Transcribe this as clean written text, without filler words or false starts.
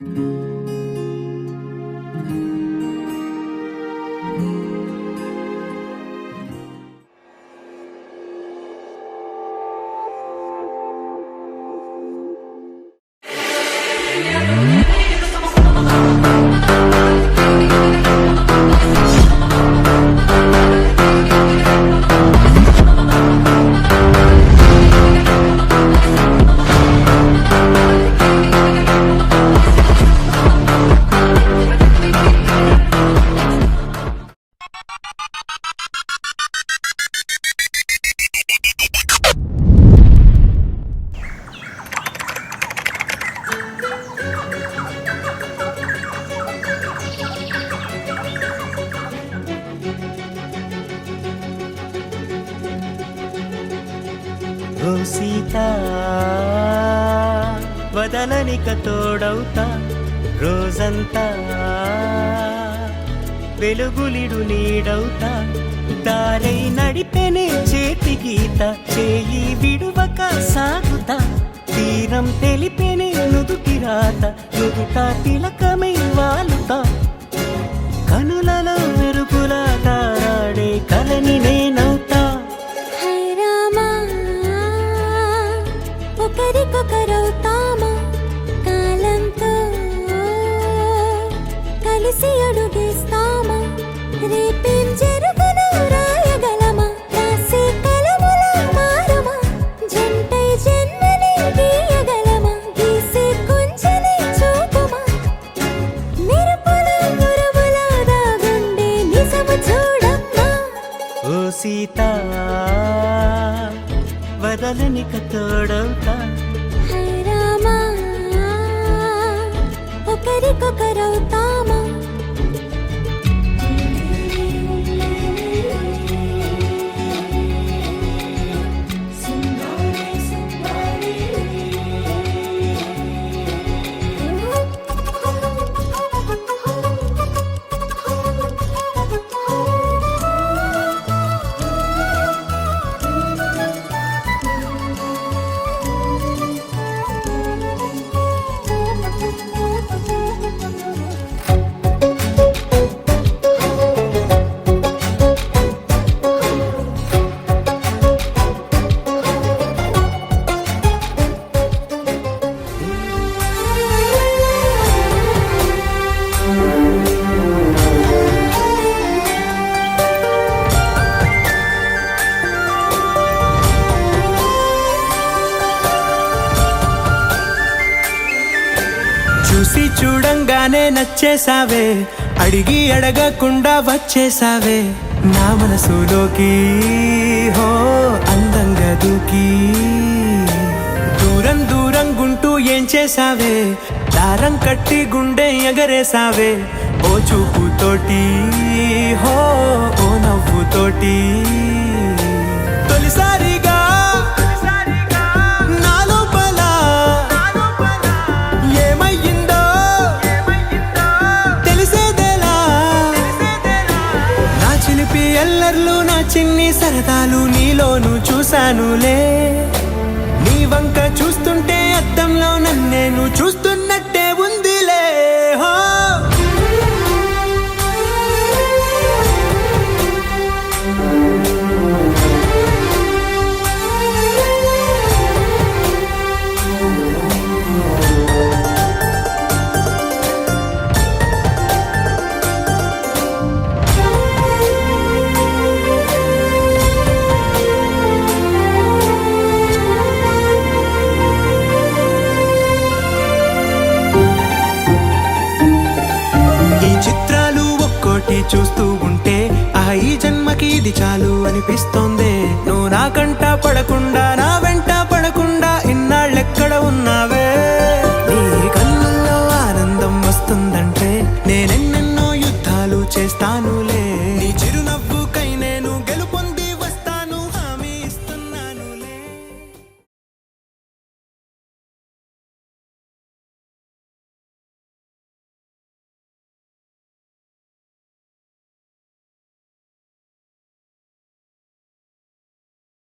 ఓ సీత వదలనిక తోడవుతా రోజంతా వెలుగులిడు నీడవుతా దారై నడిపెనే చేతి గీత చేయి విడువక సాగుతా తీరం తెలిపెనే నుదుటి రాత నుదుట తిలకమై వాలుతా కనులలో మెరుపులా తారాడే కలని నేనవుతా ఒకరికొకరవుతామా కాలంతో కలిసి అడుగేస్తామా రేపేం జరుగునో రాయగలమా రాసే కలములా మారుమా జంటై జన్మని గీయగలమా గీసే కొంచెని చూపుమా మెరుపుల మురుములా దాగుండే నిజము చూడమ్మా ఓ సీత వదలనిక తోడవుతా రామా ఒకరికొకరవుతామా చూసి చూడంగానే నచ్చేసావే అడిగి అడగకుండా వచ్చేసావే నా మనసులోకి హో అందంగా దూకి దూరం దూరం గుంటూ ఏం చేసావే దారం కట్టి గుండె ఎగరేసావే ఓ చూపుతోటి హో ఓ నవ్వుతోటి తొలిసారిగా ఎల్లర్లు నా చిన్ని సరదాలు నీలోను చూశానులే నీ వంక చూస్తుంటే అద్దంలో నన్నేను చూస్తున్నట్టే ఉందిలే హో చూస్తూ ఉంటే ఈ జన్మకి ఇది చాలు అనిపిస్తోంది నువ్వు నాకంట